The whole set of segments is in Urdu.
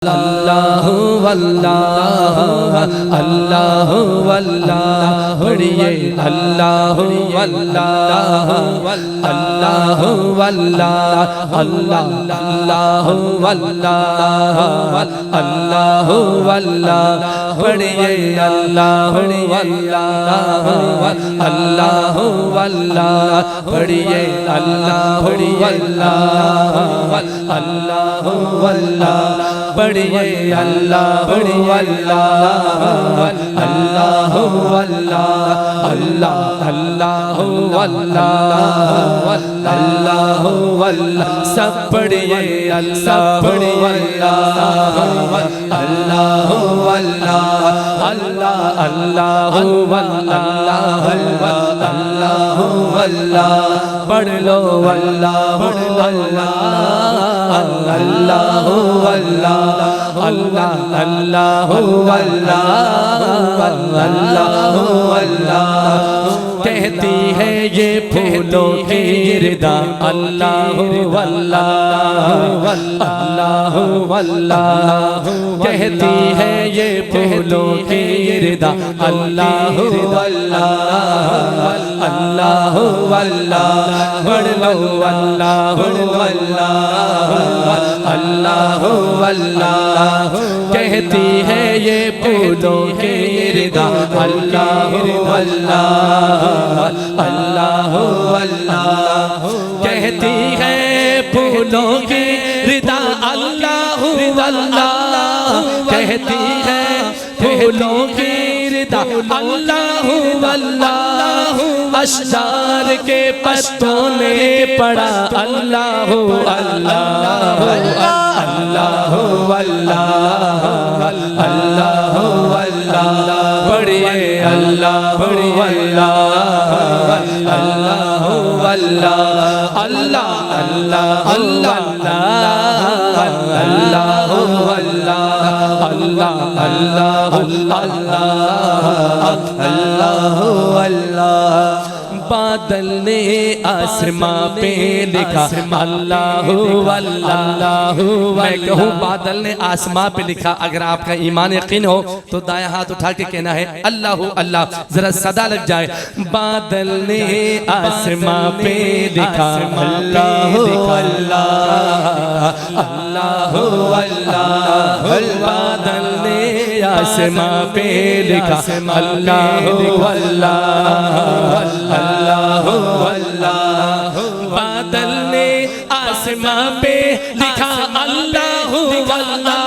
اللہ واللہ اللہ واللہ پڑھیے اللہ واللہ اللہ واللہ اللہ واللہ اللہ واللہ پڑھیے اللہ واللہ اللہ واللہ پڑھیے اللہ واللہ اللہ واللہ پڑھیے اللہ واللہ اللہ واللہ اللہ اللہ واللہ اللہ واللہ سب پڑھیے اللہ واللہ اللہ واللہ اللہ اللہ واللہ اللہ واللہ پڑھ لو واللہ اللہ اللہ واللہ اللہ اللہ واللہ اللہ واللہ کہتی ہے یہ پھولوں کی ردا اللہ واللہ اللہ واللہ کہتی ہے یہ پھولوں کی ردا اللہ واللہ اللہ واللہ پڑھ لو اللہ واللہ اللہ واللہ کہتی ہے یہ پھولوں کی ردا اللہ واللہ اللہ واللہ کہتی ہے پھولوں کی ردا اللہ واللہ کہتی ہے پھولوں کی ردا اللہ واللہ اشجار کے پتوں نے پڑھا اللہ اللہ اللہ واللہ اللہ واللہ پڑھیے اللہ واللہ اللہ واللہ اللہ اللہ اللہ اللہ واللہ اللہ اللہ اللہ واللہ بادل نے آسماں پہ لکھا اللہ واللہ میں کہوں بادل نے آسماں پہ لکھا اگر آپ کا ایمان یقین ہو تو دائیں ہاتھ اٹھا کے کہنا ہے اللہ اللہ ذرا صدا لگ جائے بادل نے آسماں پہ لکھا اللہ واللہ اللہ واللہ بادل نے آسماں پہ لکھا اللہ واللہ اللہ واللہ بادل نے آسماں پہ لکھا اللہ واللہ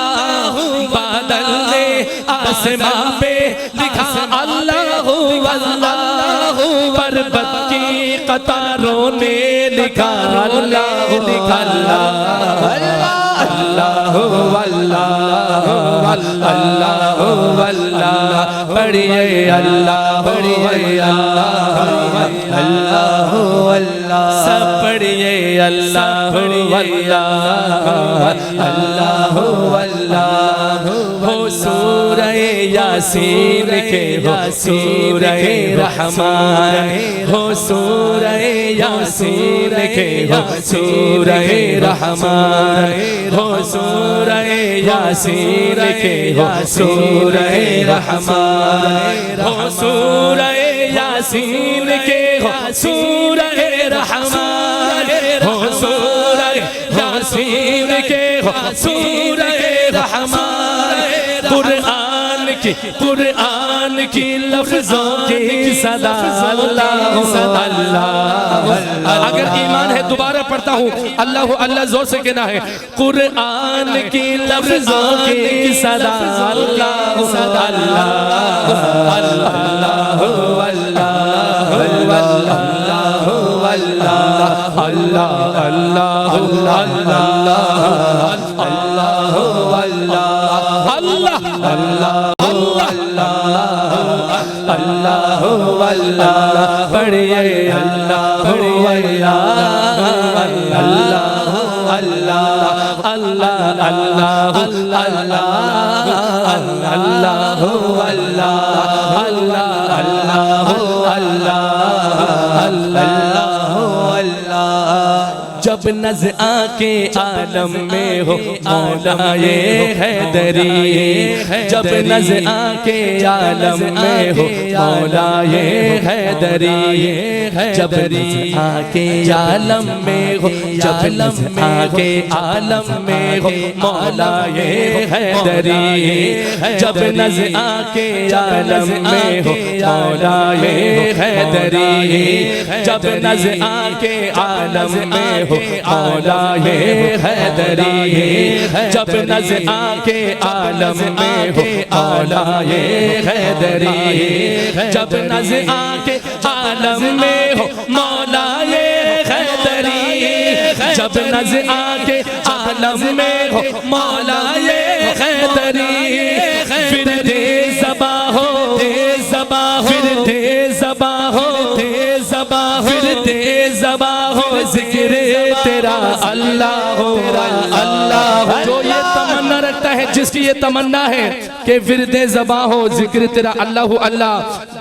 بادل نے آسماں پہ لکھا اللہ واللہ پربت کی قطاروں نے لکھا اللہ اللہ واللہ اللہ واللہ پڑھیے اللہ پڑھیے اللہ واللہ سب پڑھیے اللہ واللہ اللہ واللہ ہو سورہ یاسین کے ہو سورہ رحمان ہو سورہ یاسین کے ہو سورہ رحمان ہو سورہ یاسین کے ہو سورہ رحمان ہو سورہ یاسین کے ہو سورہ رحمان ہو سورہ یاسین کے ہو سورہ رحمان قرآن کی لفظوں کی صدا اللہ اللہ اگر ایمان ہے دوبارہ پڑھتا ہوں اللہ اللہ زور سے کہنا ہے قرآن کی لفظوں کی صدا اللہ اللہ اللہ اللہ اللہ اللہ اللہ واللہ پڑھیے اللہ واللہ اللہ اللہ اللہ اللہ اللہ واللہ اللہ اللہ اللہ اللہ جب جب نزع کے عالم میں ہو مولا یہ حیدری، جب نزع کے عالم میں ہو مولا یہ حیدری، جب نزع کے عالم میں ہو، جب نزع کے عالم میں ہو مولا یہ حیدری، جب نزع کے عالم میں ہو مولا یہ حیدری، جب نزع کے عالم میں ہو مولا یہ حیدری، جب نزع کے عالم میں ہو مولا یہ حیدری، جب نزع کے عالم میں ہو مولا یہ حیدری، جب نزع کے عالم میں ہو مولا یہ حیدری، پھر دے زباں ہو، دے زباں ہو، پھر دے زباں ہو، دے زباں ہو، پھر دے زباں ہو، ذکر تیرا اللہ ہو، اللہ ہو۔ جو یہ تمنا رکھتا ہے، جس کی یہ تمنا ہے کہ ورد زباں ہو، ذکر تیرا اللہ ہو، اللہ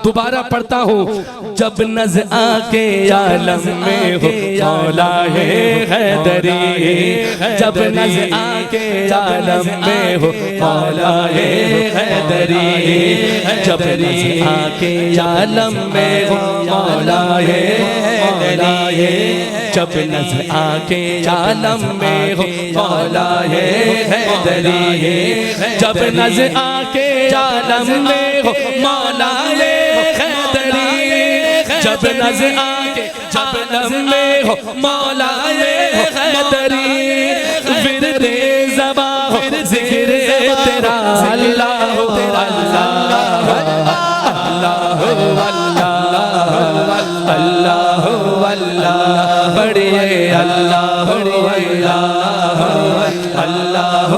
دوبارہ پڑھتا ہوں، جب نزع کے عالم میں ہو مولا ہے حیدری، جب نزع کے عالم میں ہو مولا ہے حیدری، جب نزع کے عالم میں ہو مولا ہے حیدری، جب نزع کے عالم میں ہو مولا ہے حیدری، جب نزع کے عالم میں ہو مولا ہے حیدری، جب نزع کے عالم میں ہو مولا ہے حیدری، ورد زباں ہو، ذکر تیرا اللہ ہو، اللہ اللہ اللہ بڑھئے اللہ بڑھئے اللہ اللہ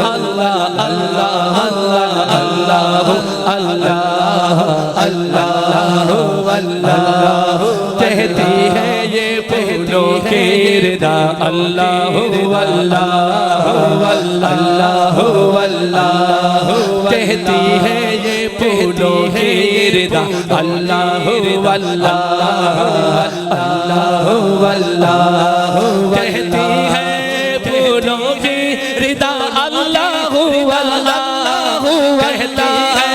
اللہ اللہ اللہ اللہ اللہ اللہ کہتی ہے یہ پھولوں کی ردا اللہ اللہ اللہ اللہ کہتی ہے یہ پھولوں کی ردا اللہ اللہ اللہ اللہ کہتی ہے پھولوں کی ردا اللہ اللہ کہتی ہے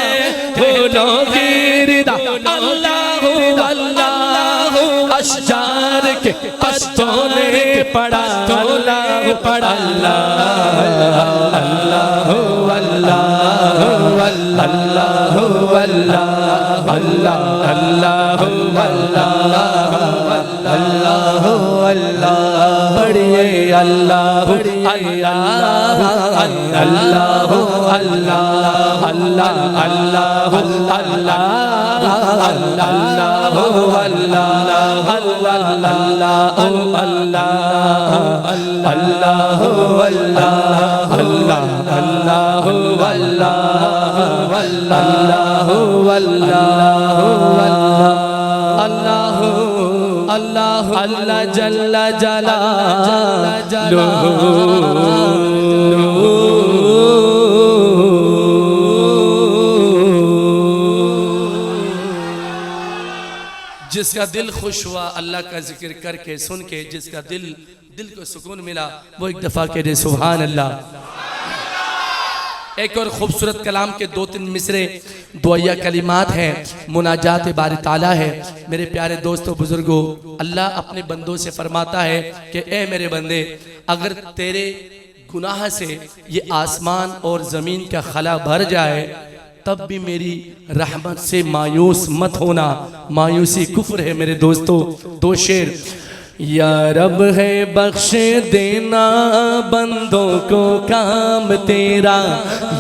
پھولوں کی ردا اللہ اللہ اشجار کے پستوں نے پڑا اللہ پڑا اللہ اللہ اللہ اللہ اللہ اللہ اللہ اللہ بڑھئے اللہ اللہ اللہ اللہ اللہ اللہ اللہ جل جلالہ جس کا دل خوش ہوا اللہ کا ذکر کر کے سن کے، جس کا دل کو سکون ملا، وہ ایک دفعہ کہے سبحان اللہ۔ ایک اور خوبصورت کلام کے 2-3 مصرے دعائیہ کلمات ہیں، مناجات باری تعالیٰ ہے۔ میرے پیارے دوستو بزرگوں، اللہ اپنے بندوں سے فرماتا ہے کہ اے میرے بندے، اگر تیرے گناہ سے یہ آسمان اور زمین کا خلا بھر جائے تب بھی میری رحمت سے مایوس مت ہونا۔ مایوسی کفر ہے میرے دوستو۔ 2 شعر۔ یا رب ہے بخش دینا بندوں کو کام تیرا،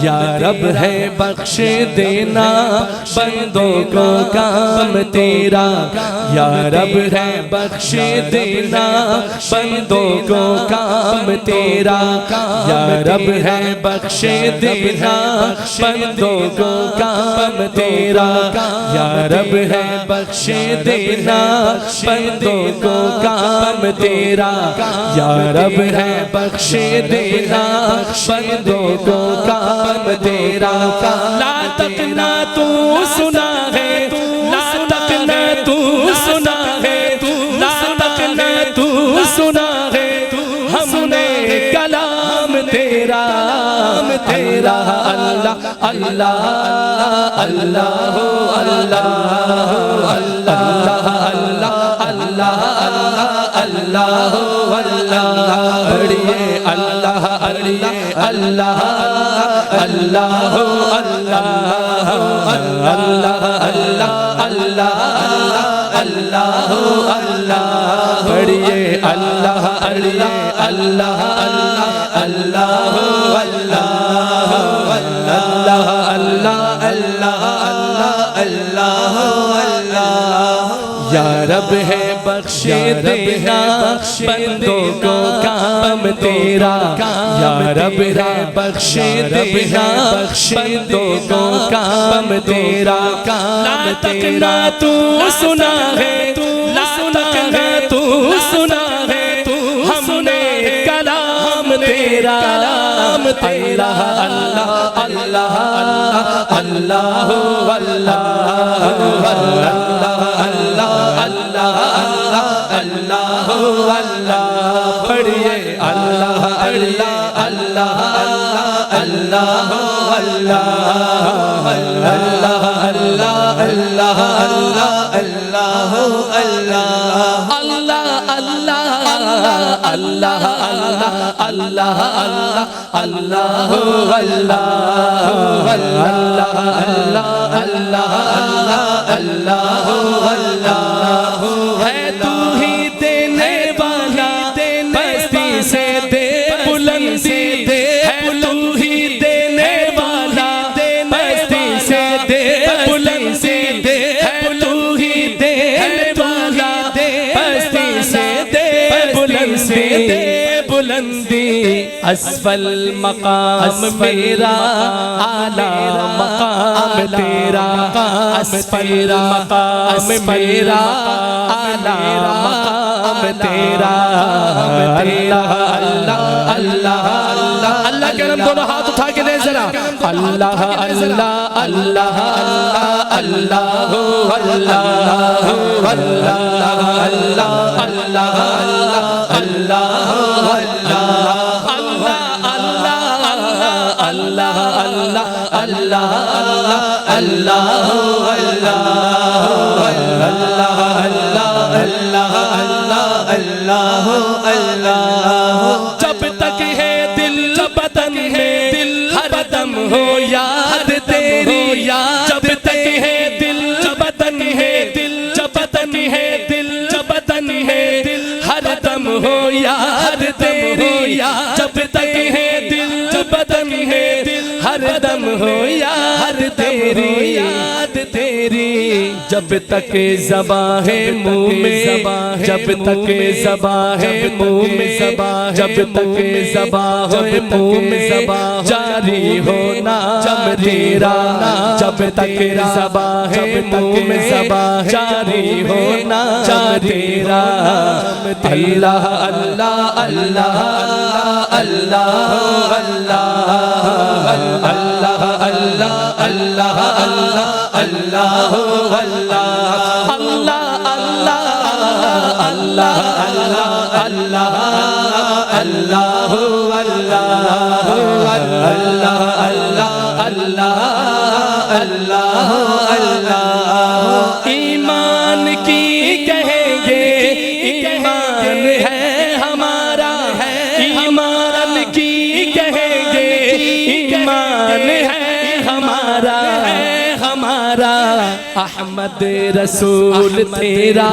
یا رب ہے بخش دینا بندوں کو کام تیرا، یا رب ہے بخش دینا بندوں کو کام تیرا، یا رب ہے بخش دینا بندوں کو کام تیرا، یا رب ہے بخش دینا بندوں کو کام تیرا، یا رب ہے بخش دینا بندوں کو کام تیرا۔ لا تقنا تو سنا ہے، لا تقنا تو سنا ہے، لا تقنا تو سنا تیرا اللہ اللہ اللہ اللہ اللہ اللہ اللہ اللہ بڑھئے اللہ اللہ اللہ اللہ اللہ اللہ اللہ اللہ اللہ بڑھئے اللہ اللہ اللہ اللہ اللہ اللہ اللہ اللہ یا رب ہے بخش دینا بندوں کو کام تیرا یا رب ہے بخش دینا بندوں کو کام تیرا لا تکنا تو سنا ہے لا تکنا تو سنا ہے ہم نے کلام تیرا اللہ اللہ اللہ اللہ اللہ اللہ پڑھئے اللہ اللہ اللہ اللہ اللہ اللہ اللہ اللہ اللہ اللہ اللہ اللہ اللہ اللہ اللہ اللہ ہے تو ہی دینے والا پستی سے دے بلندی ہے تو ہی دینے والا پستی سے دے بلندی ہے تو ہی دینے والا پستی سے دے بلندی اسفل مقام میرا اعلیٰ مقام تیرا اسفل مقام میرا اعلیٰ مقام تیرا اللہ اللہ اللہ اللہ کرم دونوں ہاتھ اٹھا کے دیں ذرا اللہ اللہ اللہ اللہ اللہ اللہ اللہ جب تک ہے دل بدن میں ہر دم ہو یاد تیری جب تک ہے دل بدن ہے جب تک ہے دل بدن ہے ہر دم ہو یاد تیری جب تک ہے دل بدن ہے ہر دم ہو یاد تیری جب تک زباں ہے منہ میں جب تک زباں ہے منہ میں جب تک زباں ہے منہ میں جاری ہونا تیرا جب تک زباں ہے منہ میں جاری ہونا تیرا اللہ اللہ اللہ اللہ اللہ اللہ اللہ اللہ اللہ ایمان کی کہیں گے ایمان ہے ہمارا ایمان کی کہیں گے ایمان ہے ہمارا احمد رسول تیرا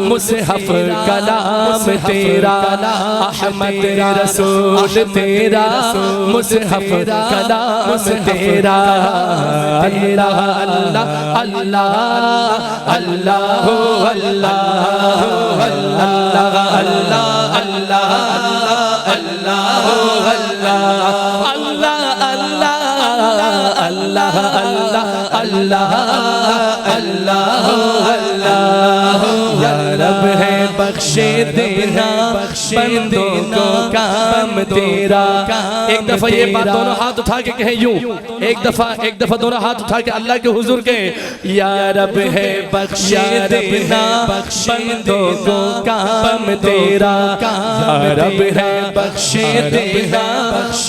مصحف کلام تیرا احمد رسول تیرا مصحف کلام تیرا اللہ اللہ اللہ اللہ اللہ اللہ اللہ اللہ اللہ اللہ اللہ یا رب ہے بخش دینا بندوں کو کام تیرا ایک دفعہ یہ بات دونوں ہاتھ اٹھا کے کہیں یوں ایک دفعہ دونوں ہاتھ اٹھا کے اللہ کے حضور کہیں یا رب ہے بخش دینا بندوں کو کام تیرا یا رب ہے بخش دینا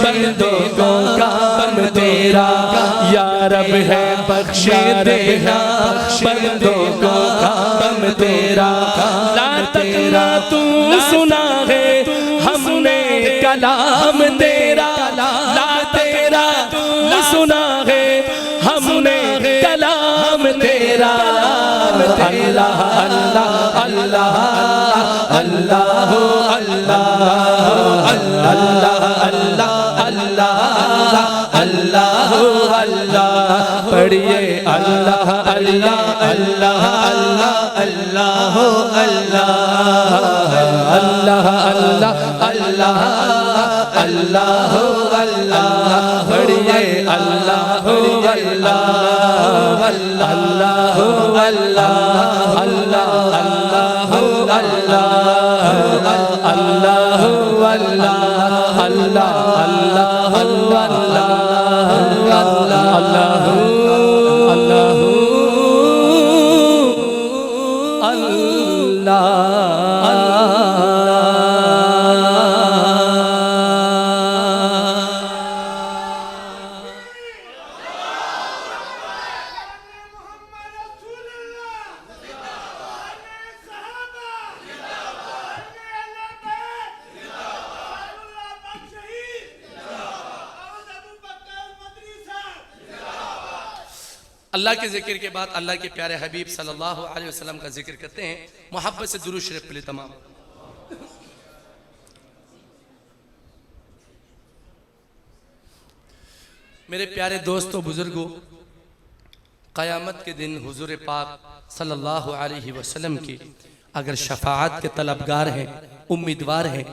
بندوں کو کام تیرا یا رب ہے بخش دینا بندوں کو کام تیرا لا تکنا تو سنا ہے ہم نے کلام تیرا لا تیرا تو سنا ہے ہم نے کلام تیرا اللہ اللہ اللہ اللہ اللہ اللہ اللہ اللہ اللہ اللہ پڑھیے اللہ اللہ اللہ اللہ اللہ اللہ اللہ اللہ اللہ اللہ پڑھیے اللہ اللہ اللہ اللہ اللہ اللہ اللہ اللہ اللہ کے ذکر کے بعد اللہ کے پیارے حبیب صلی اللہ علیہ وسلم کا ذکر کرتے ہیں محبت سے درود شریف پڑھیں تمام میرے پیارے دوستو بزرگوں قیامت کے دن حضور پاک صلی اللہ علیہ وسلم کی اگر شفاعت کے طلبگار ہیں امیدوار ہیں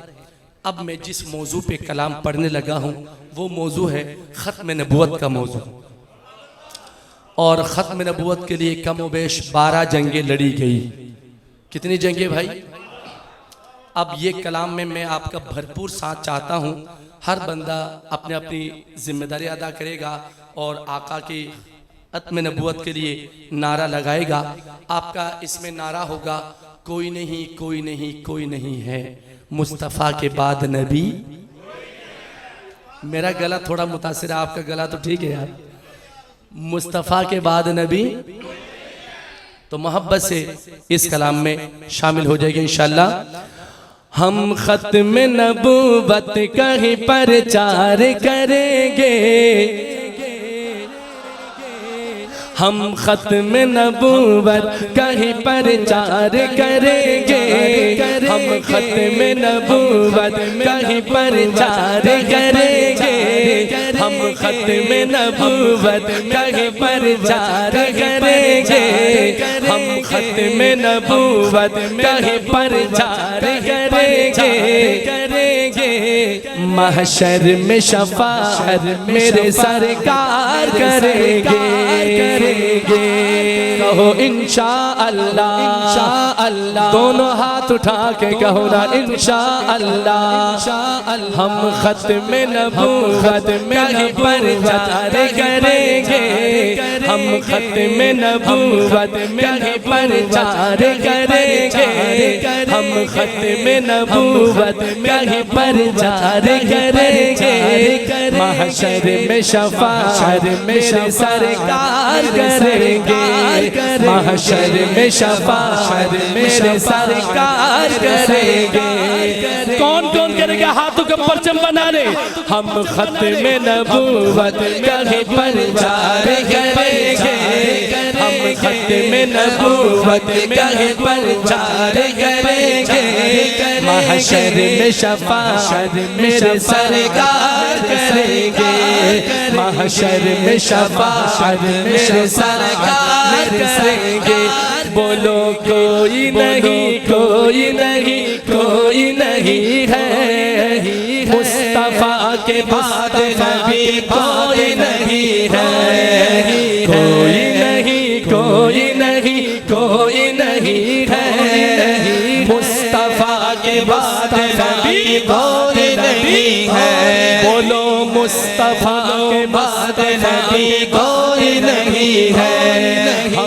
اب میں جس موضوع پہ کلام پڑھنے لگا ہوں وہ موضوع ہے ختم نبوت کا موضوع اور ختم نبوت کے لیے کم و بیش 12 جنگیں لڑی گئی کتنی جنگیں بھائی اب یہ کلام میں آپ کا بھرپور ساتھ چاہتا ہوں ہر بندہ اپنے اپنی ذمہ داری ادا کرے گا اور آقا کی ختم نبوت کے لیے نعرہ لگائے گا آپ کا اس میں نعرہ ہوگا کوئی نہیں کوئی نہیں کوئی نہیں ہے مصطفیٰ کے بعد نبی میرا گلا تھوڑا متاثر ہے آپ کا گلا تو ٹھیک ہے یار مصطفیٰ کے بعد نبی تو محبت سے اس کلام میں شامل ہو جائے گے انشاءاللہ ہم ختم نبوت کہیں پرچار کریں گے ہم ختم نبوت کہیں پرچار کریں گے ہم ختم نبوت کہیں پرچار کریں گے ہم ختم نبوت کہیں پرچار کریں گے ہم ختم نبوت کہیں پرچار کریں گے محشر میں شفاعت میرے سرکار کریں گے کہو انشاءاللہ دونوں ہاتھ اٹھا کے کہو نا انشاءاللہ ہم ختم نبوت کہیں پرچار کریں گے ہم ختم نبوت کہیں پرچار کریں گے ہم ختم نبوت کہیں پرچار کریں گے محشر میں شفاعت میرے سرکار کریں گے محشر میں شفاعت میرے سرکار کریں گے کون کون کرے گا ہاتھوں کا پرچم بنا لے ہم ختم نبوت کہیں پرچار کریں گے ہم ختم نبوت کہیں پرچار کریں گے محشر میں شفاعت میرے سرکار کریں گے محشر میں شفاعت میرے سرکار کریں گے بولو کوئی نہیں کوئی نہیں کوئی نہیں ہے مصطفیٰ کے بعد نبی کوئی نہیں ہے کوئی نہیں کوئی نہیں کوئی نہیں ہے مصطفیٰ کے بعد نبی کوئی نہیں ہے بولو مصطفیٰ کے بعد نبی کوئی نہیں ہے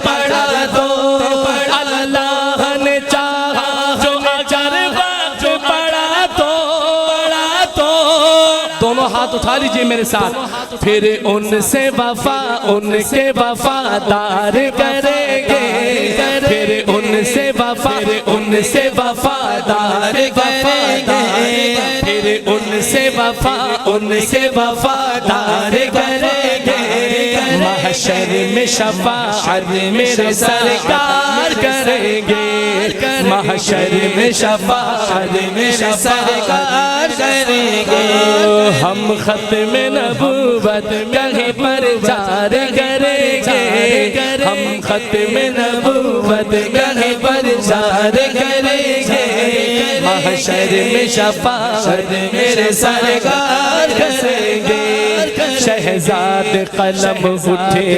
دونوں ہاتھ اٹھا لیجئے میرے ساتھ. پھر ان سے وفا ان کے وفادار کریں گے, پھر ان سے وفادار کریں گے, پھر ان سے وفادار کریں گے. محشر میں شفاعت میرے سرکار کریں گے, محشر میں شفاعت میرے سرکار کریں گے. ہم ختم نبوت کہیں پر جار کریں گے, ہم ختم نبوت کہیں پر جار کریں گے. محشر میں شفاعت میرے سرکار کریں گے. شہزاد قلم اٹھے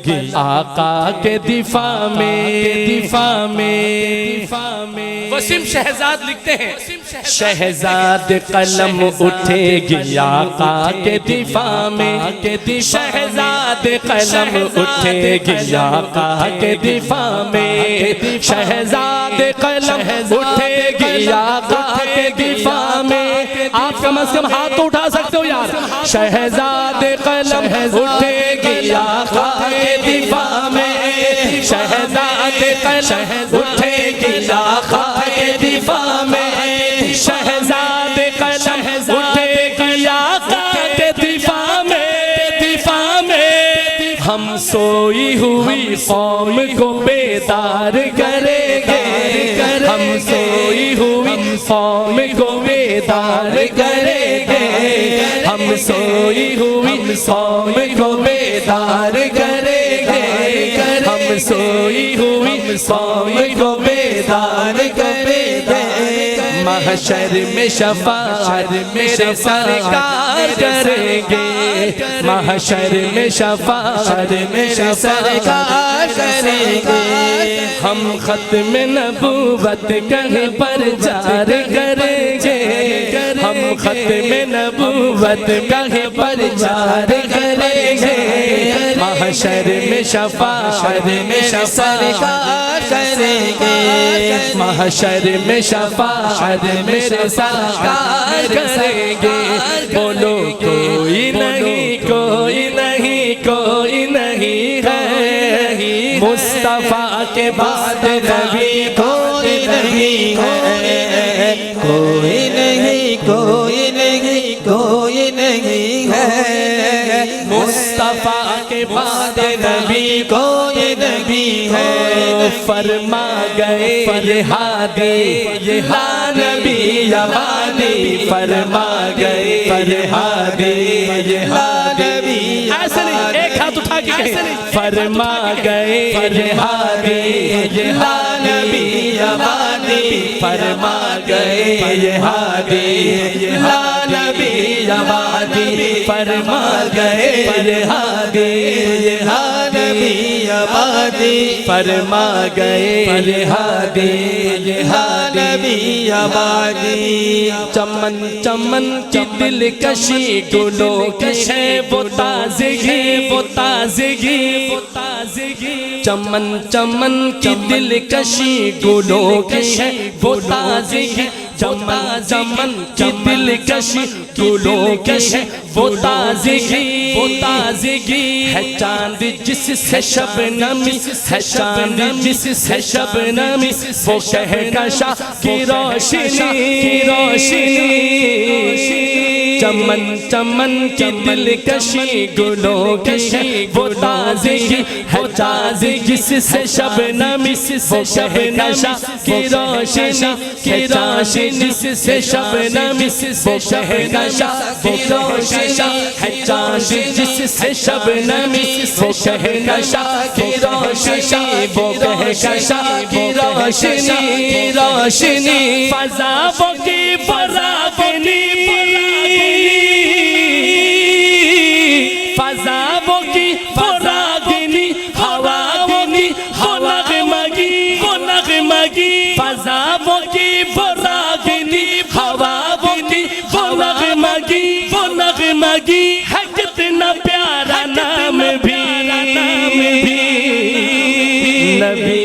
گی آقا کے دفاع میں. وسیم شہزاد لکھتے ہیں, شہزاد قلم اٹھے گی آقا کے دفاع میں, شہزاد قلم اٹھے گی آقا کے دفاع میں, شہزاد قلم اٹھے گی آقا کے دفاع میں. آپ کم از کم ہاتھ تو اٹھا سکتے ہو یار. شہزاد قلم اٹھے گی آقا کے دفاع میں, شہزاد قلم اٹھے گی آقا کے دفاع میں, شہزاد قلم اٹھے گی آقا کے دفاع میں. ہم سوئی ہوئی قوم کو بیدار کریں گے, ہم سوئی ہوئی قوم کو بیدار کریں گے, ہم سوئی ہوئی قوم کو بیدار کریں گے, ہم سوئی ہوئی قوم کو بیدار کریں گے. محشر میں شفاعت میرے سرکار کریں گے, محشر میں شفاعت میرے سرکار کریں گے. ہم ختم نبوت کہیں پر جار کریں گے, ہم ختم نبوت کہیں پر جار کریں گے. محشر میں شفاعت میرے سرکار کریں گے, محشر میں شفاعت میرے سرکار کریں گے. بولو کوئی نہیں کوئی نہیں کوئی نہیں ہے, مصطفیٰ کے بعد نبی کوئی نہیں ہے, کوئی نہیں کوئی نہیں کوئی نہیں ہے, مصطفیٰ کے بعد نبی کوئی نہیں ہے. فرما گئے یہ ہادی لا نبی یمانی, فرما گئے یہ ہادی لا نبی. ایسے نہیں, ایک ہاتھ اٹھا کے کہیں, فرما گئے یہ ہادی لا نبی یمانی, فرما گئے یہ ہادی لا نبی یمانی, فرما گئے یہ ہادی لا نبی یمانی, فرما گئے یہ ہادی لا نبی یمانی. چمن چمن کی دلکشی گلوں کی ہے وہ تازگی, وہ تازگی, وہ تازگی. چمن چمن کی دلکشی گلوں کی ہے وہ تازگی, چمن چمن کی دلکشی گلوں کی ہے وہ تازگی, وہ تازگی. ہے چاند جس سے شبنمی, ہے چاند جس سے شبنمی, وہ کہکشاں کی روشنی, کی روشنی. چمن چمن کی دلکشی گلوں کی ہے وہ تازگی, ہے چاند جس سے شبنمی, وہ کہکشاں کی روشنی, کی روشنی. جس سے شبنمی, وہ کہکشاں کی روشنی, ہے چاند جس سے شبنمی, وہ کہکشاں کی روشنی, وہ کہکشاں کی روشنی, روشنی. فضاؤں کی فراغنی, فضاؤں کی فراغنی, ہواؤں کی وہ نغمگی, وہ نغمگی. فضاؤں کی فراغنی, ہواؤں کی وہ نغمگی, وہ نغمگی. ہے کتنا پیارا نام بھی, نبی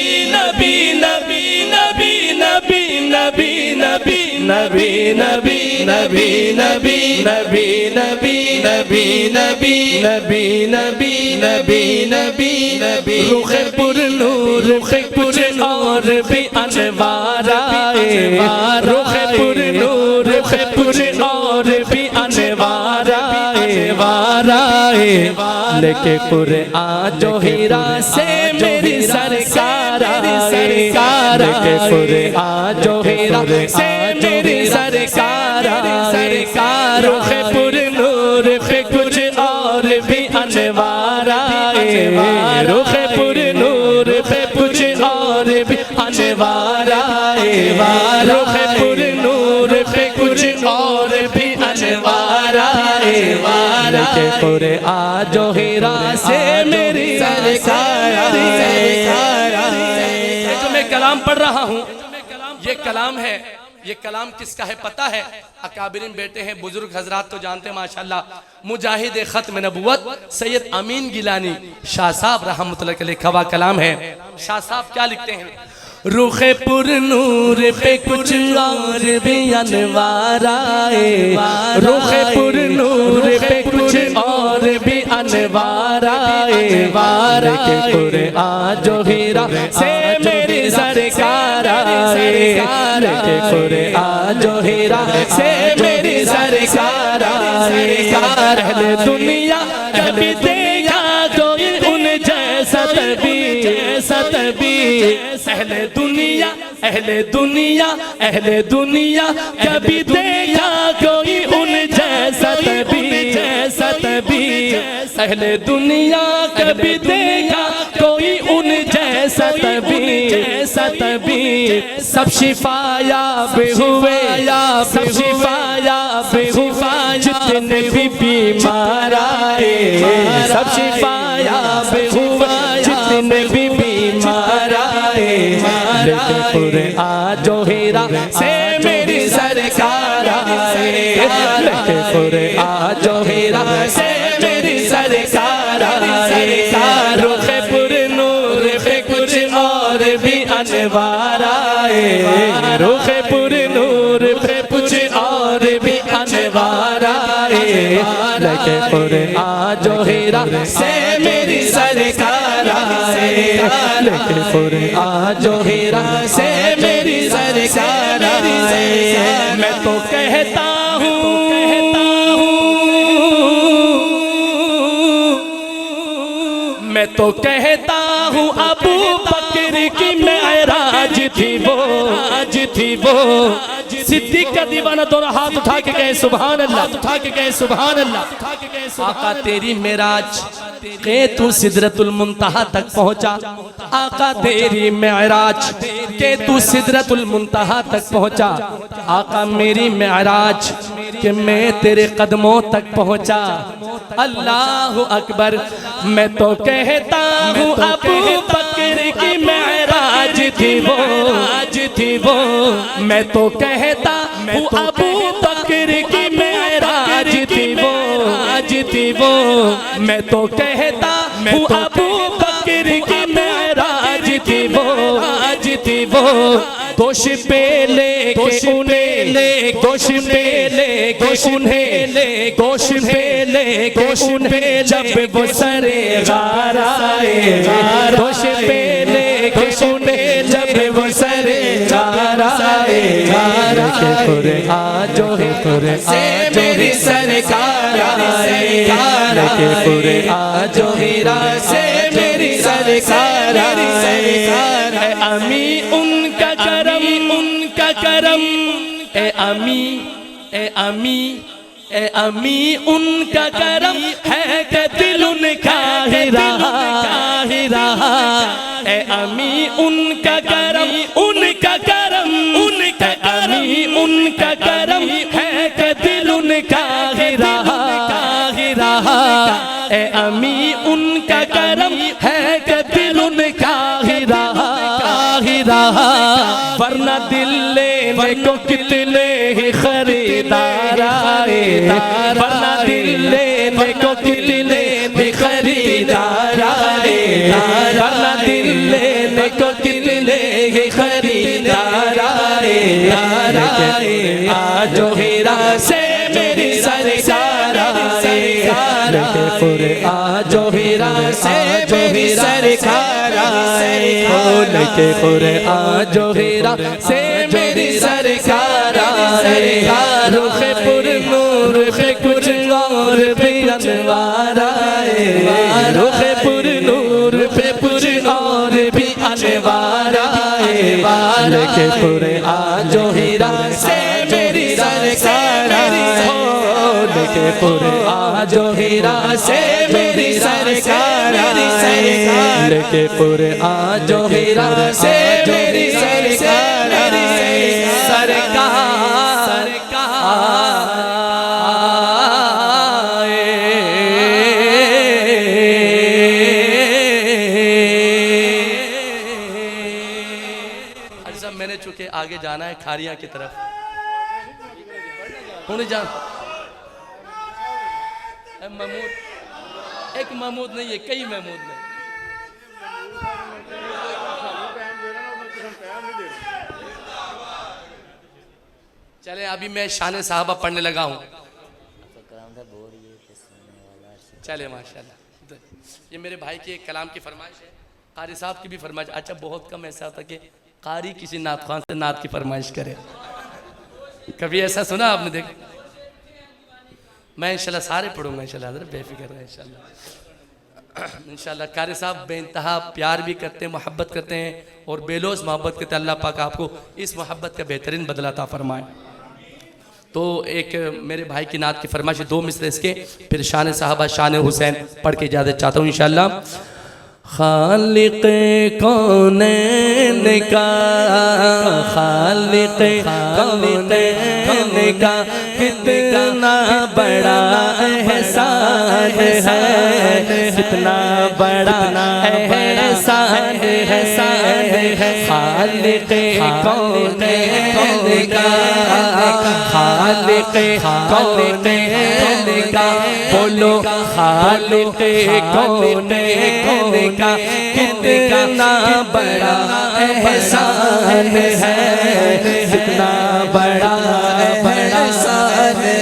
نبی نبی نبی نبی نبی نبی نبی نبی نبی نبی نبی نبی نبی رخ پر نور رخ پر اور بھی انوار آئے رخ پر نور رخ پر اور بھی انوار آئے وار آئے لے کے قرآن جو ہیرا سے میری سرکار آئے لے کے قرآن جو ہیرا سے میری سرکار آئے رخ پر نور پہ کچھ اور بھی انوار آئے رخ پر نور پہ کچھ اور بھی انوار آئے رخ پر نور پہ کچھ اور بھی انوار آئے لے کے قرآن جو ہیرا سے میری سرکار آئے جو میں کلام پڑھ رہا ہوں یہ کلام ہے یہ کلام کس کا ہے پتہ ہے اکابرین بیٹے ہیں بزرگ حضرات تو جانتے ہیں ماشاءاللہ مجاہد ختم نبوت سید امین گیلانی شاہ صاحب رحمت اللہ علیہ لکھا ہوا کلام ہے شاہ صاحب کیا لکھتے ہیں رخ پر نور پہ کچھ اور بھی انوار آئے رخ پر نور پہ کچھ اور بھی انوار آئے وار کے قرآن جو ہیرا سے میری سرکار آئے کے قرآن جو ہیرا سے میری سرکار آئے اہل دنیا کبھی دیکھا کوئی ان جیسا تبی اہل دنیا اہل دنیا اہل دنیا کبھی دیکھا کوئی ان جیسا تبی اہل دنیا کبھی دیکھا کوئی ان جیسا تبی سب شفا یاب ہوئے سب شفا یاب ہوئے جتنے بھی بیمار آئے سب شفا یاب ہوئے جتنے بھی بیمار آئے لے کے قرآن جو ہیرا سے میری سرکار آئے لے کے قرآن جو ہیرا سے میری سرکار آئے رخ پر نور پہ کچھ اور بھی انوار آئے رخ پر نور پہ کچھ اور بھی انوار آئے لے کے قرآن جو ہیرا سے میری سرکار آئے لے کے قرآن جو ہیرا سے میری سرکار آئے میں تو کہتا ہوں میں تو کہتا ہوں ابو بکر کی معراج تھی وہ صدیق کا دیوانہ دونوں ہاتھ اٹھا کے کہے سبحان اللہ آقا تیری معراج کہ تو سدرۃ المنتہا تک پہنچا آقا تیری معراج کہ تو سدرۃ المنتہا تک پہنچا آقا میری معراج کہ میں تیرے قدموں تک پہنچا اللہ اکبر میں تو کہتا ہوں ابو بکر کی معراج تھی وہ میں تو کہتا ہوں ابو بکر کی معراج تھی وہ میں تو کہتا ہوں ابو بکر کی معراج تھی وہ گوش پہ لے کے انہیں گوش پہ لے کے انہیں گوش پہ لے کے انہیں جب وہ سر غار آئے گوش پہ لے کے انہیں جب وہ سر غار آئے کے قرآن جو ہے قرآن میری سرکار آئے کے قرآن جو ہیرا سے میری سرکار آئے اے امی ان کا کرم اے امی ان کا کرم ہے کہ دل ان کا ہی رہا اے امی ان کا کرم امی ان کا کرم ہے کہ دل ان کا ہی رہا اے امی ان کا کرم ہے کہ دل ان کا ہی رہا ورنہ دل لینے کو کتنے ہی خریدار آئے ورنہ دل لینے کو کتنے ہی خریدار آئے ورنہ دل لینے کو کتنے ہی خریدار آئے آئے آجو ہیرا سے میری سرکار آئے لے کے آجو ہیرا سے میری سرکار آئے لے کے آجو ہیرا سے میری سرکار آئے رخ پر نور پہ کچھ اور بھی انوار آئے رخ پر نور پہ کچھ اور بھی انوار آئے لے کے آجو ہیرا سے میری سرکار آئے لے کے آجو ہیرا سے میری سرکار آئے لے کے آجو ہیرا سے میری سرکار آئے سرکار میں نے چونکہ آگے جانا ہے کھاریاں کی طرف ہونے جان محمود ایک محمود نہیں ہے کئی محمود نہیں چلیں ابھی میں شان صحابہ پڑھنے لگا ہوں چلیں ماشاءاللہ یہ میرے بھائی کی ایک کلام کی فرمائش ہے قاری صاحب کی بھی فرمائش اچھا بہت کم ایسا ہوتا کہ قاری کسی نعت خوان سے نعت کی فرمائش کرے کبھی ایسا سنا آپ نے دیکھا میں انشاءاللہ سارے پڑھوں گا انشاءاللہ حضرت بے فکر رہے انشاءاللہ قاری صاحب بے انتہا پیار بھی کرتے ہیں محبت کرتے ہیں اور بے لوث محبت کرتے ہیں اللہ پاک آپ کو اس محبت کا بہترین بدلہ عطا فرمائے تو ایک میرے بھائی کی نعت کی فرمائش دو مصرے اس کے پھر شان صحابہ شان حسین پڑھ کے اجازت چاہتا ہوں انشاءاللہ خالق کونین کا خالق کونین کا کتنا بڑا احسان ہے کتنا بڑا احسان ہے خالق کونین کا خالق کونین کا بولو خالق کونین کا کتنا بڑا احسان ہے کتنا بڑا احسان ہے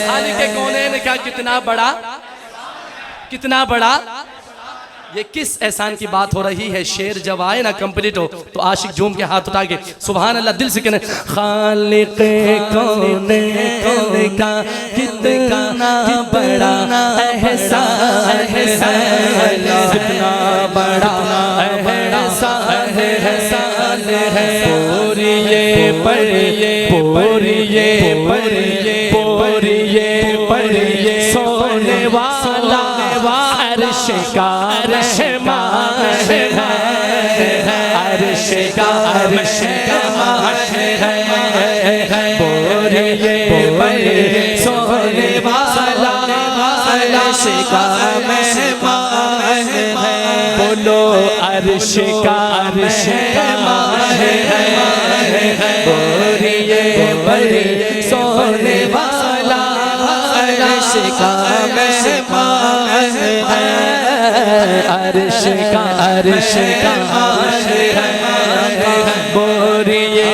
خالق کونین کا کتنا بڑا یہ کس احسان کی بات ہو رہی ہے شعر جب آئے نا کمپلیٹ ہو تو عاشق جھوم کے ہاتھ اٹھا کے سبحان اللہ دل سے کہنے خالق کونین کا کتنا بڑا احسان ہے کتنا بڑا احسان ہے پوریے پڑھیے سونے والا عرش کا رحمان ہے عرش کا رحمان ہے پوریے سونے والا عرش کا مہمان ہے بولو عرش کا رحمان ہے پوریے سونے والا عرش کا مہمان ہے عرش کا بوریے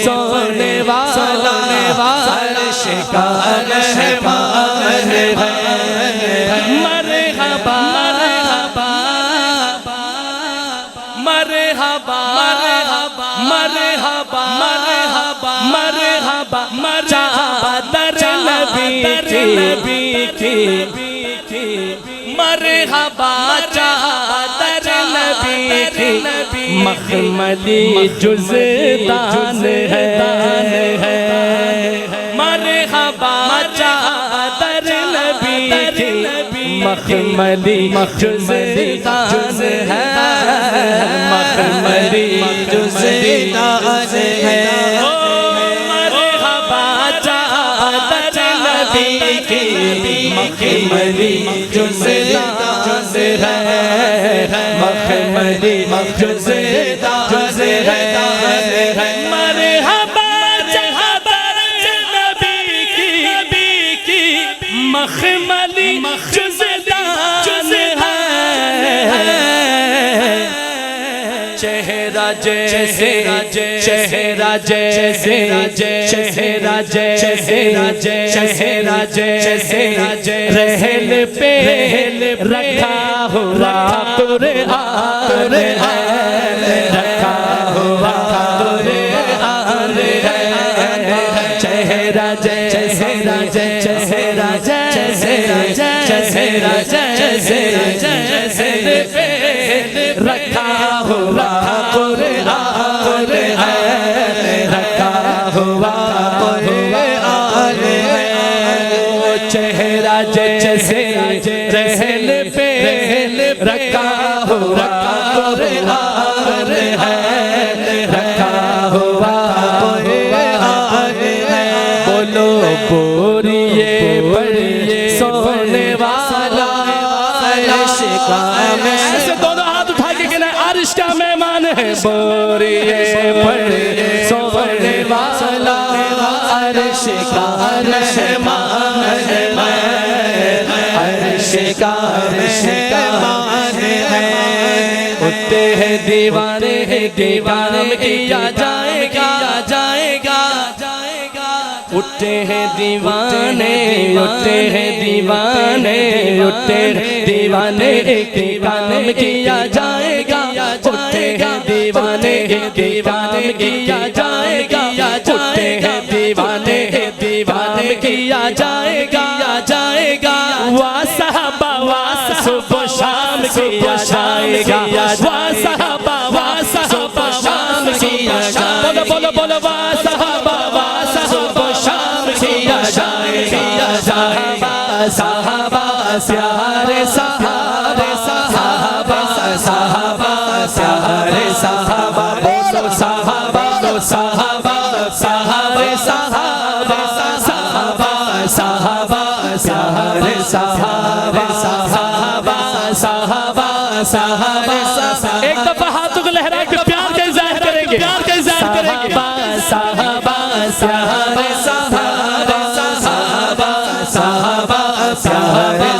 سونے والا عرش کا مہمان ہے مرحبا مرحبا مرحبا مرحبا چادر نبی کی مرحبا چادر نبی کی مخملی جزدان ہے مرحبا چادر نبی کی مخملی جزدان ہے مخملی جزدان ہے مرحبا چادر نبی کی مخملی جزدان ہے مخملی جزدان ہے مرحبا چادر نبی کی مخملی جزدان ہے چہرہ جیسے چہرہ جیسے چہرہ جیسے رحل پہ رکھا ہوا قرآن ہے، رکھا ہوا قرآن ہے، چہرہ جیسے چہرہ جیسے پہ رکھا ہوا قرآن ہے، رکھا ہوا قرآن ہے، چہرہ جیسے رحل پہ رکھا ہوا قرآن ہے، رکھا ہوا قرآن ہے، بولو بولیے پڑھیے سونے والا عرش کا میں، ایسے دونوں ہاتھ اٹھا کے کہنا عرش کا مہمان ہے، بولیے پڑھیے سونے والا عرش کا مہمان ہے، عرش کا مہمان ہے، اٹھتے ہیں دیوانے دیوانے کیا جائے گا، اٹھتے ہیں دیوانے اٹھتے ہیں دیوانے اٹھتے ہیں دیوانے ایک کام کیا جائے گا، اٹھتے ہیں دیوانے ایک کام کیا جائے گا، اٹھتے ہیں دیوانے کیا جائے گا، وا صحابہ وا صبح شام کیا جائے گا، وا صحابہ وا صبح شام کیا جائے گا، بولو بولو وا صحابہ وا صبح شام کیا جائے گا، صحابہ پیارے صحابہ صحابہ پیارے صحابہ، بولو صحابہ صحابہ پیارے صحابہ پیارے صحابہ، ایک دفعہ ہاتھوں کو لہرا کے پیار کا اظہار کریں گے، صحابہ پیارے صحابہ پیارے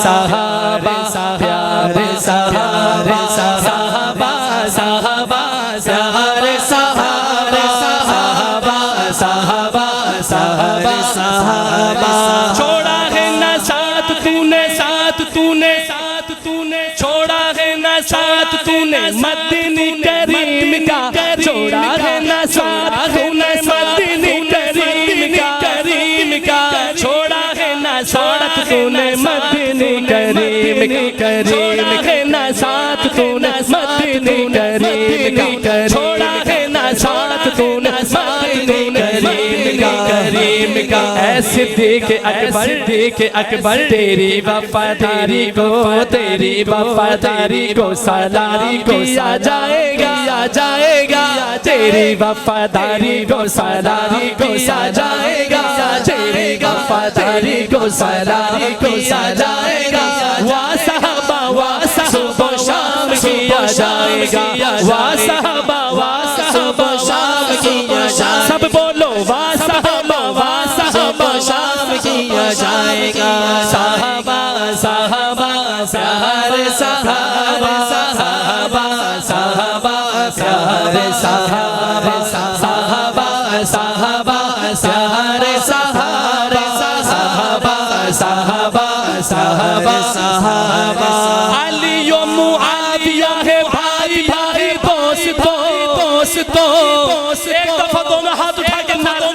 صحابہ پیارے صحابہ پیارے صحابہ چھوڑا ہے نہ ساتھ تو نے چھوڑا ہے نہ ساتھ تو نے مدنی کریم کا، چھوڑا ہے نہ ساتھ تو نے مدنی کریم کا، چھوڑا ہے نہ ساتھ تو نے مدنی کریم ہے نہ ساتھ تو نے مدنی کریم کا، چھوڑا ہے نہ ساتھ تو نے مدنی کریم کا، اے صدیق اکبر تیری وفاداری کو سلام کیا جائے گا، تیری وفاداری کو سلام کیا جائے گا، تیری وفاداری کو سلام کیا جائے گا، وا صحابہ صبح شام کیا جائے گا، وا صحابہ شام کیا جائے گا، سب بولو وا صحابہ شام کیا جائے گا، صحابہ پیارے صحابہ پیارے صحابہ علی و معاویہ ہے بھائی دوستو، ایک دفعہ دونوں ہاتھ اٹھا کے نعرہ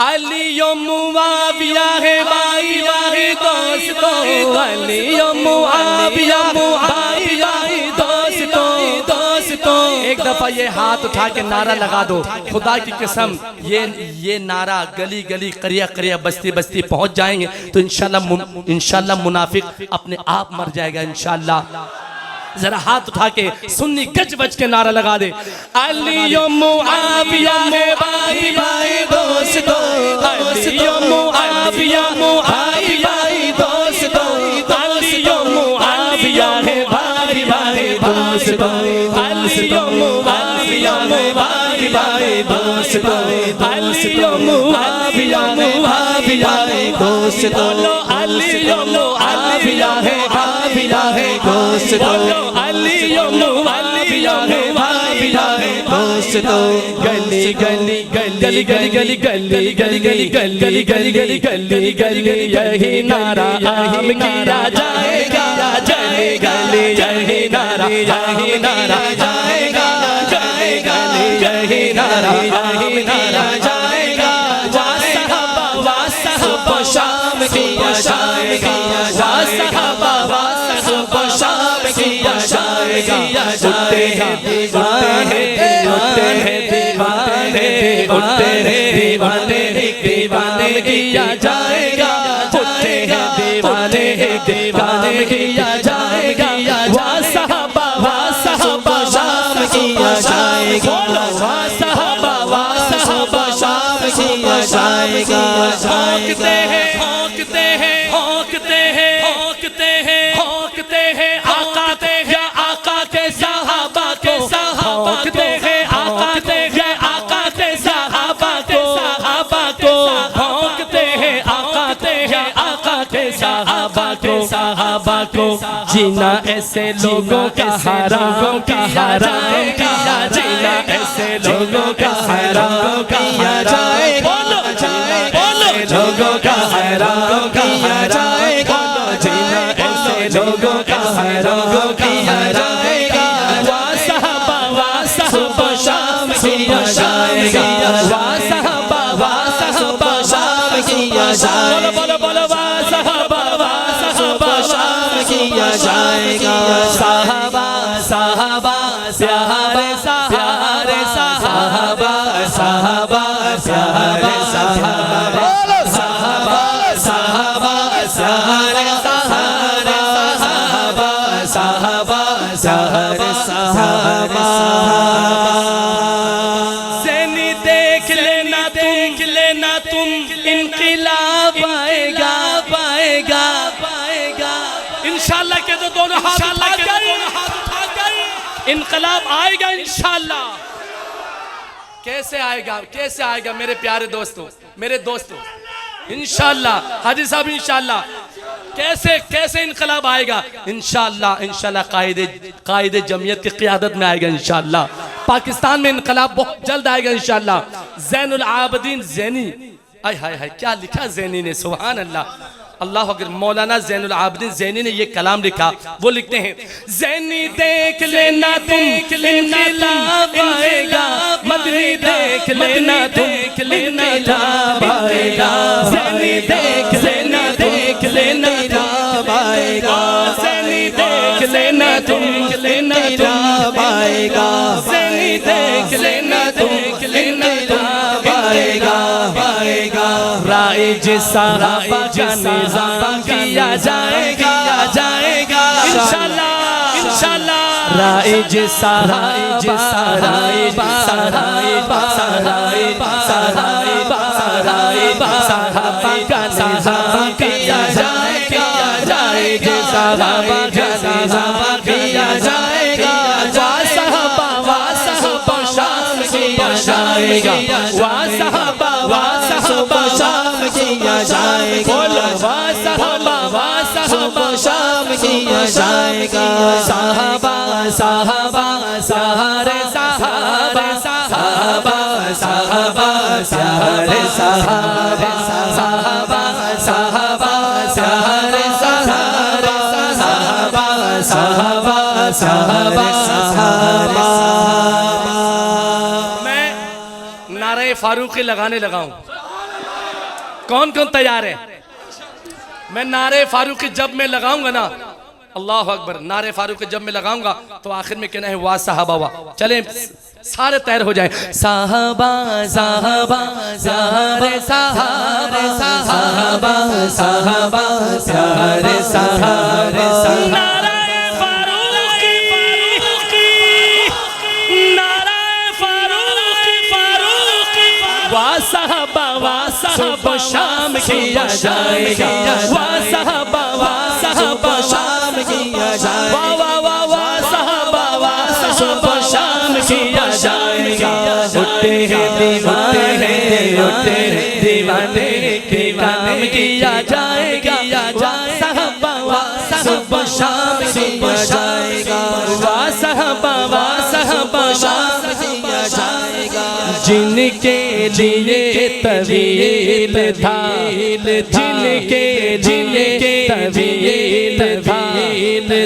علی و معاویہ ہے بھائی دوستو علی و معاویہ بھائی بھائی دوستو دوستو ایک دفعہ یہ ہاتھ اٹھا کے نعرہ لگا دو خدا کی قسم یہ نعرہ گلی گلی قریہ قریہ بستی بستی پہنچ جائیں گے تو انشاءاللہ منافق اپنے آپ مر جائے گا انشاءاللہ ذرا ہاتھ اٹھا کے سنی گج بج کے نعرہ لگا دے علی و معاویہ بھائی بھائی دوستو علی و معاویہ بھائی بھائی دوستو علی و معاویہ بھائی بھائی دوستو علی و معاویہ بھائی بھائی دوستو علی و معاویہ بھائی بھائی دوستو علی و معاویہ بھائی بھائی دوستو علی و معاویہ بھائی بھائی دوستو گلی گلی گلی گلی گلی گلی گلی گلی گلی گلی گلی گلی گلی یہی نعرہ عام کیا جائے گا گلی گلی یہی نعرہ یہی نعرہ جائے گا جائے گا یہی نعرہ عام کیا جائے گا صبح شام کیا جائے گا صبح شام کیا جائے گا اٹھتے ہیں دیوانے اٹھتے ہیں دیوانے اٹھتے ہیں دیوانے دیوانے کیا جائے گا اٹھتے ہیں دیوانے دیوانے کیا جائے گا صحابہ شام کیا جائے گا صحابہ شام کیا جائے گا ہونکتے ہیں ہونکتے ہیں ہونکتے ہیں ہونکتے ہیں ہونکتے ہیں آقا یا آقا کے صحابہ کو ہونکتے ہیں آقا یا آقا کے صحابہ کو ہونکتے ہیں آقا یا آقا کے صحابہ کو جینا ایسے لوگوں کا حرام کیا جائے گا جینا ایسے لوگوں کا حرام کیا جائے گا لوگوں کا حرام کیا جائے گا جینا ایسے لوگوں کا حرام کیا جائے گا صحابہ شام کیا جائے گا صحابہ شام کیا جائے گا بولو صحابہ شام کیا جائے گا صحابہ پیارے پیارے صحابہ پیارے زینی دیکھ لینا تم انقلاب آئے گا انشاءاللہ کہ تو دونوں ہاتھ اٹھا کر انقلاب آئے گا انشاءاللہ کیسے آئے گا میرے پیارے دوستوں میرے دوستوں انشاءاللہ حاجی صاحب انشاءاللہ کیسے انقلاب آئے گا انشاءاللہ قائد جمعیت کی قیادت میں آئے گا انشاءاللہ پاکستان میں انقلاب بہت جلد آئے گا انشاءاللہ زین العابدین زینی آئے کیا لکھا زینی نے سبحان اللہ اللہ اکبر مولانا زین العابدین زینی نے یہ کلام لکھا وہ لکھتے ہیں زینی دیکھ لینا تم انقلاب آئے گا مدنی دیکھ لینا تم انقلاب آئے گا زینی دیکھ لینا انقلاب آئے گا زینی دیکھ لینا تم انقلاب آئے گا زینی دیکھ لینا تم انقلاب آئے گا رائج صحابہ کا نظام کیا جائے گا انشاءاللہ رائج صحابہ کا نظام کیا جائے گا صحابہ کا نظام کیا جائے گا صحابہ شام کیا جائے گا صحابہ شام کیا جائے گا صحابہ شام کیا جائے گا صحابہ سارے صحابہ سارے صحابہ میں نعرہ فاروقی لگانے لگا ہوں کون تیار ہے میں نعرے فاروقی جب میں لگاؤں گا نا، اللہ اکبر، نعرے فاروقی جب میں لگاؤں گا تو آخر میں کہنا ہے وا صحابہ وا. چلیں سارے تیر ہو جائیں. صحابہ صحابہ پیارے صحابہ صحابہ صحابہ پیارے صحابہ. نعرہ فاروقی نعرہ فاروقی وا صحابہ صبح شام کیا جائے گا. وا صحابہ شام کیا جائے گا. وا وا وا صحابہ صبح شام کیا جائے گا. اٹھے ہیں دیوانے اٹھے ہیں دیوانے کے کام کیا جائے گا. صحابہ صبح شام کیا جائے گا. وا صحابہ شام کیا جائے گا. جن کے لیے طویل تھا جن کے طویل تھا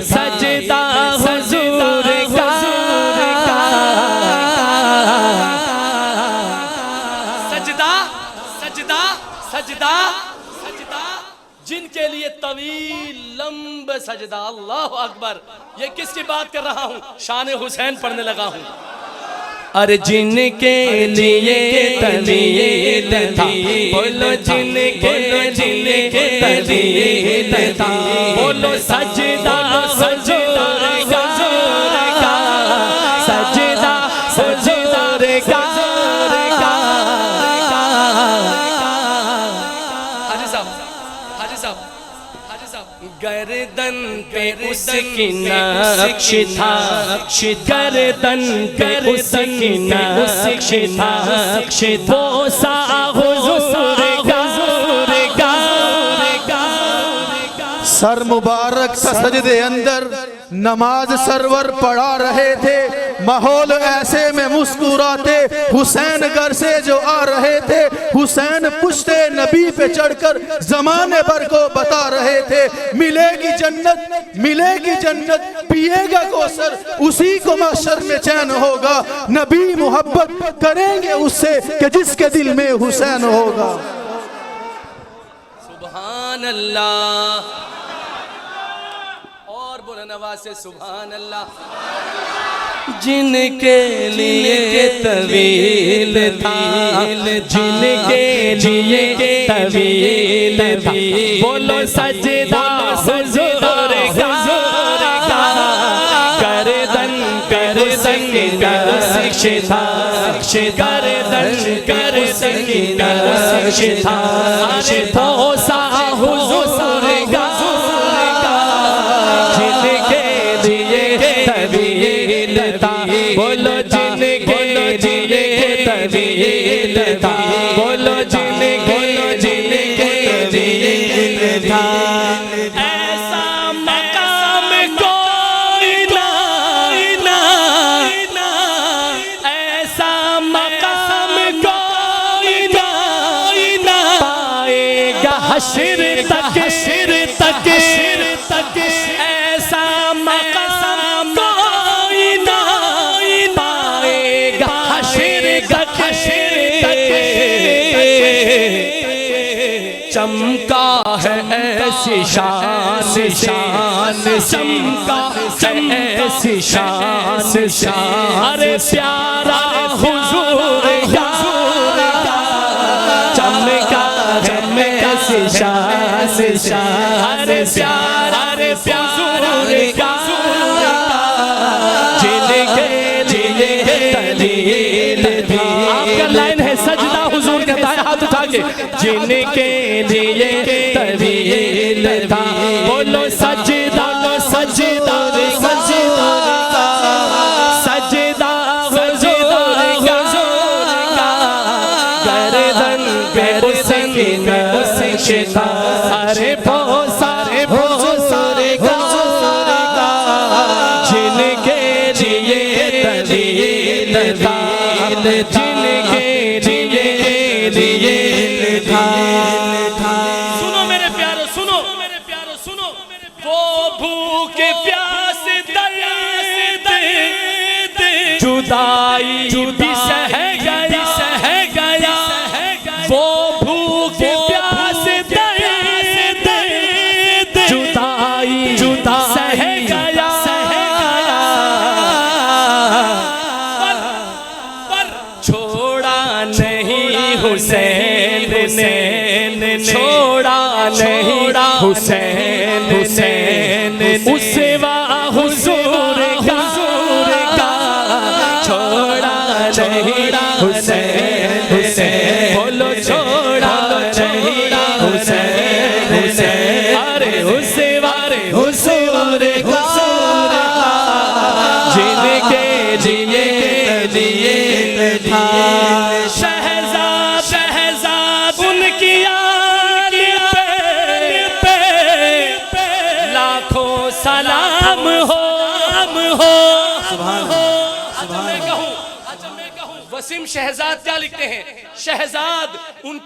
سجدہ حضور کا. سجدہ جن کے لیے طویل لمبا سجدہ. اللہ اکبر. یہ کس کی بات کر رہا ہوں؟ شان حسین پڑھنے لگا ہوں. ارے جن کے لیے طویل تھا بولو جن کے طویل تھا بولو سجدہ حضور کا. سجدہ حضور کا. گردن پہ اس کی نقش تھا گردن پہ اس کی نقش تھا بوسہ حضور کا. سر مبارک تھا سجدے اندر نماز سرور پڑھا رہے تھے. ماحول ایسے میں مسکراتے حسین گھر سے جو آ رہے تھے. حسین پشتے نبی پہ چڑھ کر زمانے بھر کو بتا رہے تھے ملے گی جنت پیے گا کوثر اسی کو محشر میں چین ہوگا. نبی محبت کریں گے اس سے کہ جس کے دل میں حسین ہوگا. سبحان اللہ. اور بولے نواز سے سبحان اللہ. جن کے لیے طویل تھا جن کے لیے طویل تھا بولو سجدہ حضور کا. گردن کی نقش تھا گردن کی نقش تھا بوسہ حضور کا. جن کے لیے طویل تھا بولو جن کے لیے طویل تھا بولو جن کے لیے تھا. ایسا مقام کوئی نہ ایسا مقام کوئی نہ پائے گا حشر تک. ایسا مقام کوئی نہ پائے گا حشر تک. چمکا ہے ایسی شان چمکا ایسی شان ارے پیارا حضور کا. چمکا ایسی شان ارے پیارا حضور کا. جن کے لیے طویل تھا. آپ کا لائن ہے سجدہ حضور کا. دائیں ہاتھ اٹھا کے جن کے لیے طویل تھا بولو سجدہ سجدہ حضور کا. گردن پہ اس کی نقش تھا ارے بوسہ حضور کا. جن کے لیے طویل تھا جن کے لیے تھا. سنو میرے پیارو سنو وہ بھوک پیاس درد جدائی بھی سہ گیا وہ بھوک پیاس درد حسین حسین اسوا حضور کا چھوڑا نہیں حسین حسین بولو چھوڑا نہیں حسین حسین ارے اسوا حضور کا جن کے لیے تھا شہزاد ان کی آل پہ لاکھوں سلام ہو وسیم شہزاد کیا لکھتے ہیں؟ شہزاد ان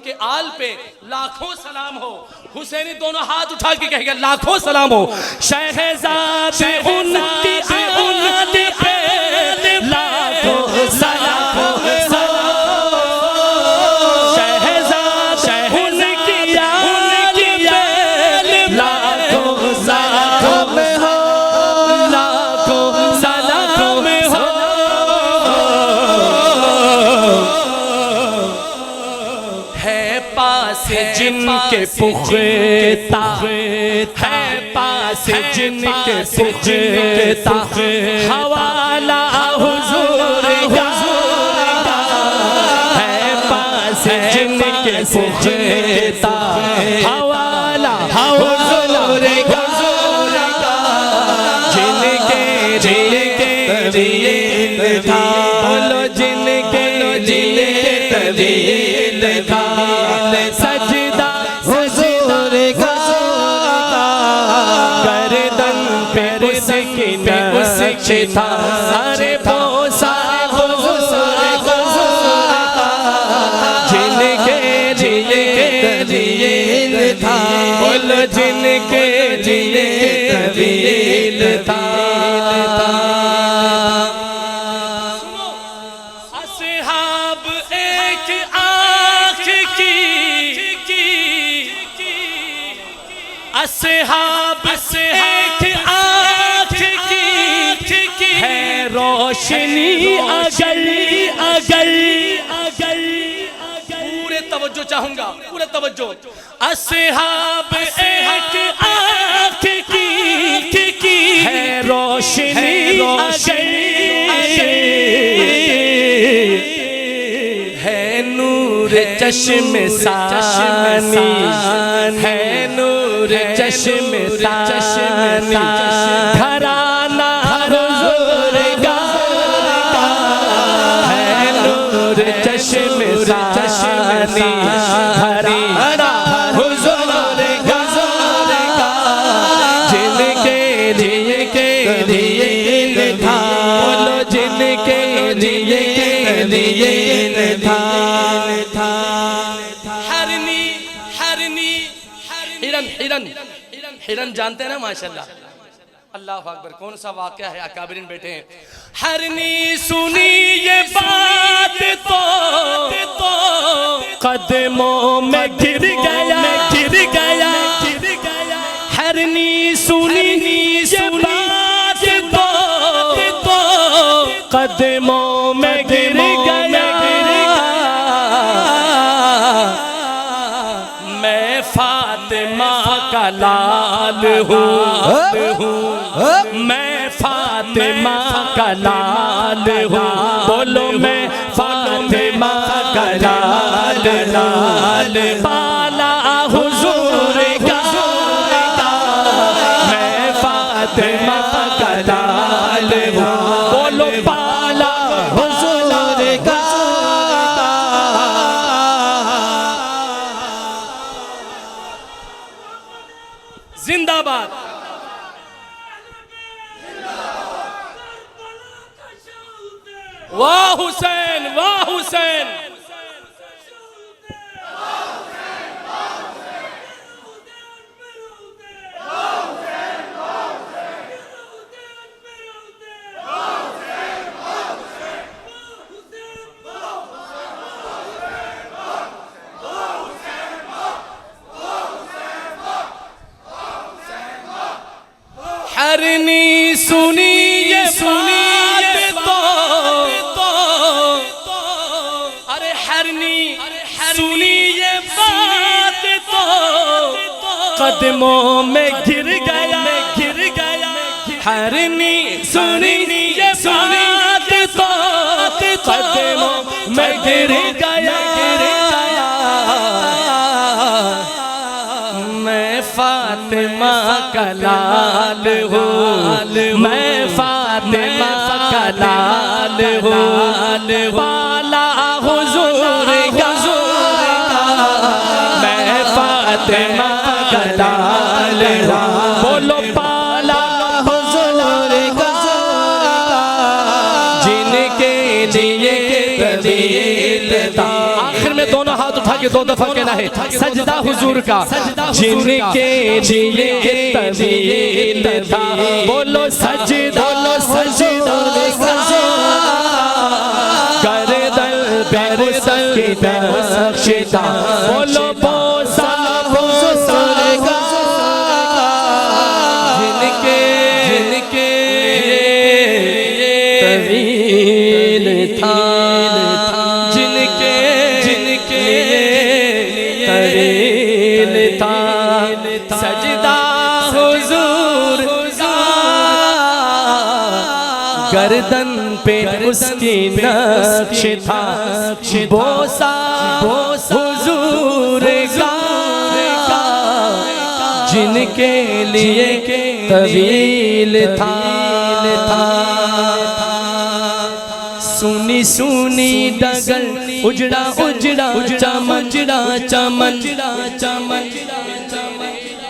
کے آل پہ لاکھوں سلام ہو. حسینی دونوں ہاتھ اٹھا کے کہے گا لاکھوں سلام ہو. شہزاد ان کی آل پہ لاکھوں سلام ہو. شہزاد ان کی آل پہ لاکھوں سلام ہو. لاکھوں سلام ہو. ہے پاس جن کے پختہ ہے پاس جن کے پختہ حوالہ حضور کا ہے پاس جن کے پختہ حوالہ حضور کا جن کے دل تھا بولو جن کے دل تھا سجدہ حضور کا گردن پہ اس کی نقش تھا ارے بوسہ حضور کا جن کے دل تھا بولو جن کے دل تھا. اصحاب ایک آنکھ کی اصحاب ایک آنکھ کی ہے روشنی اگر پورے توجہ چاہوں گا پورے توجہ. اصحاب ایک آنکھ کی ہے روشنی ہے نور چشم ثانی ہے نور چشم ثانی گھرانہ حضور کا ہے نور چشم ثانی گھرانہ حضور کا جن کے لیے تھا بولو جن کے لیے تھا. ہرن جانتے ہیں نا ماشاءاللہ. اللہ اکبر. کون سا واقعہ ہے؟ اکابرین بیٹھے ہیں. ہرنی سنی یہ بات تو قدموں میں گر گیا ہرنی سنی یہ بات تو قدموں میں گر گیا. میں فاطمہ کا لال ہوں میں فاطمہ کا لال ہوں بولو میں فاطمہ کا لال پالا حضور کا میں فاطمہ کا لال ہوں بولو پالا حضور کا. زندہ باد. واہ حسین واہ حسین. ہرنی سنی یہ بات تو ارے ہرنی سنی یہ بات قدموں میں گر گیا ہرنی سنی یہ بات تو قدموں میں گر گیا میں فاطمہ کا لال ہوں میں فاطمہ کا لال ہوں بالا حضور کا میں فاطمہ کا لال ہوں بولو بالا حضور کا جن کے لیے طویل تھا آخر میں دونوں ہاتھ اٹھا کے 2 دفعہ کہنا ہے سجدہ حضور کا جن کے لیے طویل تھا بولو سجدہ حضور کا گردن کی نقش تھا بولو بوسہ حضور کا جن کے طویل تھا جن کے طویل تھا سجدہ حضور کا گردن پہ اس کی نقش تھا بوسہ حضور کا جن کے لیے طویل تھا سونی سونی ڈگر اجڑا چمن